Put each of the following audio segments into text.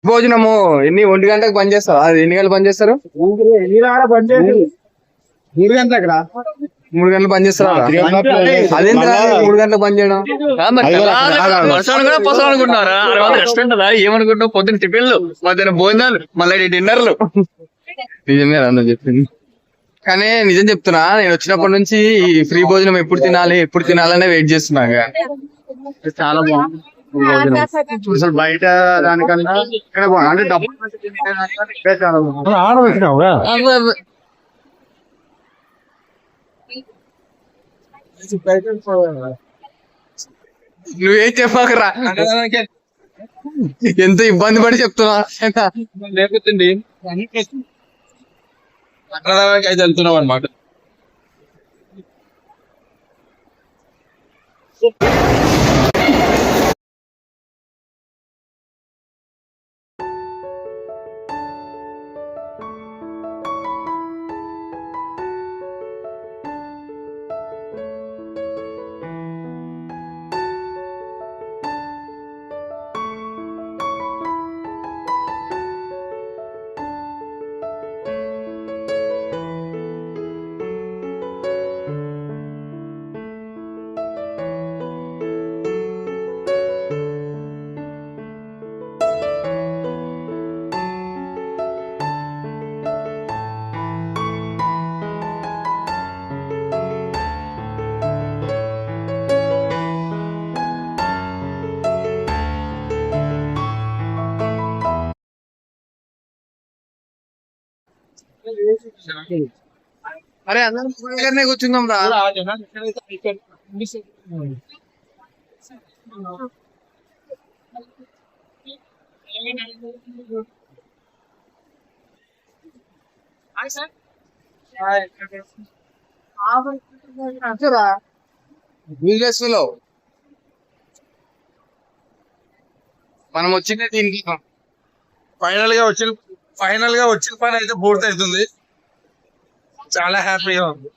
భోజనము ఎన్ని 1 గంటలకు బంద్ చేస్తారు? అది ఎన్ని గంటలు బంద్ చేస్తారు? 3 గంటలకు రా. 3 గంటలు బంద్ చేస్తారా? అదేంటి 3 గంటలకు బంద్ చేయడం? అనుకుంటున్నారా? రెస్టారెంట్ ఏమనుకుంటున్నావు? పొద్దున్న టిఫిన్లు, మధ్యాహ్నం భోజనాలు, మళ్ళీ డిన్నర్లు. నిజమే అన్న చెప్పింది. కానీ నిజం చెప్తున్నా, నేను వచ్చినప్పటి నుంచి ఈ ఫ్రీ భోజనం ఎప్పుడు తినాలనే వెయిట్ చేస్తున్నా. చాలా బాగుంది అసలు బయట దానికన్నా ఇక్కడ బాగుంది. అంటే డబ్బులు చాలా బాగుంది. నువ్వేం చెప్పకరా, ఎంత ఇబ్బంది పడి చెప్తున్నా. లేకపోతే అయితే వెళ్తున్నావు అనమాట. అరే అందరం కూర్చుందాం రా. మనం వచ్చిందే దీనికి. ఫైనల్ గా వచ్చిన పని అయితే పూర్తి అవుతుంది. చాలా హ్యాపీగా ఉంది.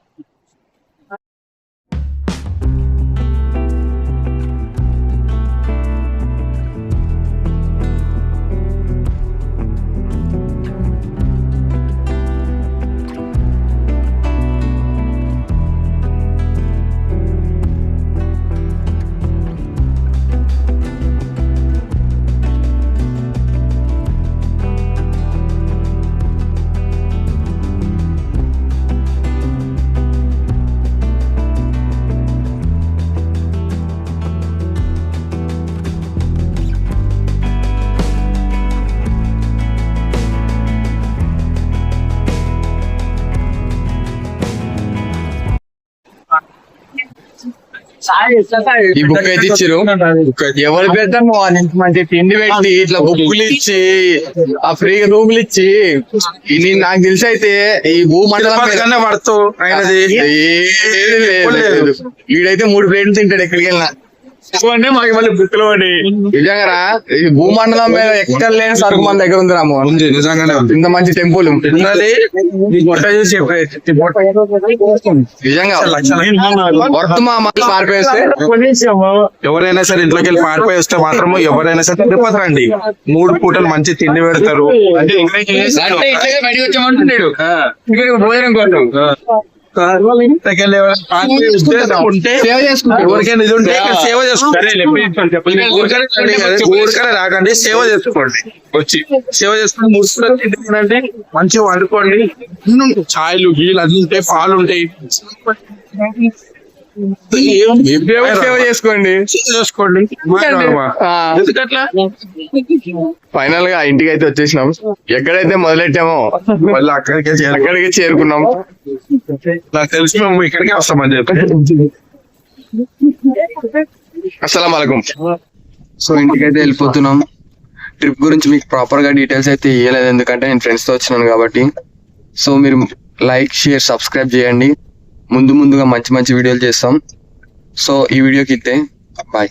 ఈ బుక్ అయితే ఇచ్చిరు. ఎవరు పెడతాము మంచి తిండి పెట్టి ఇట్లా బుక్కులు ఇచ్చి ఆ ఫ్రీగా రూములు ఇచ్చి, నాకు తెలిసి అయితే ఈ భూమండలం పడుతూ వీడైతే 3 ప్లేట్లు తింటాడు ఎక్కడికి వెళ్ళినా. మాకు మళ్ళీ బుక్కులు నిజంగా ఈ భూమండలం మీద ఎక్కడ లేని సరుకు మన దగ్గర ఉంది రాము. నిజంగానే ఇంత మంచి టెంపుల్ నిజంగా మారిపోయేస్తే ఎవరైనా సరే ఇంట్లోకి వెళ్ళి పారిపోయి వస్తే మాత్రము ఎవరైనా సరే తిరుపతి రండి. 3 పూటలు మంచి తిండి పెడతారు. వచ్చామంటున్నాడు భోజనం కోసం. ఎవరికైనా ఇది ఉంటే సేవ చేసుకోండి. ఊరికనే రాకండి, సేవ చేసుకోండి. వచ్చి సేవ చేసుకుని ముసుకుంటే మంచిగా వండుకోండి. ఛాయలు గీలు అన్ని ఉంటాయి, పాలు ఉంటాయి. సేవ చేసుకోండి. ఎందుకట్లా ఫైనల్ గా ఇంటికి అయితే వచ్చేసినాం. ఎక్కడైతే మొదలెట్టామో మళ్ళీ అక్కడికే చేరుకున్నాం. నాకు తెలిసి మేము ఇక్కడికే వస్తామని చెప్పి. అస్సలాము అలైకుం. సో ఇంటికైతే వెళ్ళిపోతున్నాం. ట్రిప్ గురించి మీకు ప్రాపర్ గా డీటెయిల్స్ అయితే ఇవ్వలేదు, ఎందుకంటే నేను ఫ్రెండ్స్ తో వచ్చినాను కాబట్టి. సో మీరు లైక్, షేర్, సబ్స్క్రైబ్ చేయండి. ముందుగా మంచి వీడియోలు చేస్తాం. సో ఈ వీడియోకి ఇస్తే బాయ్.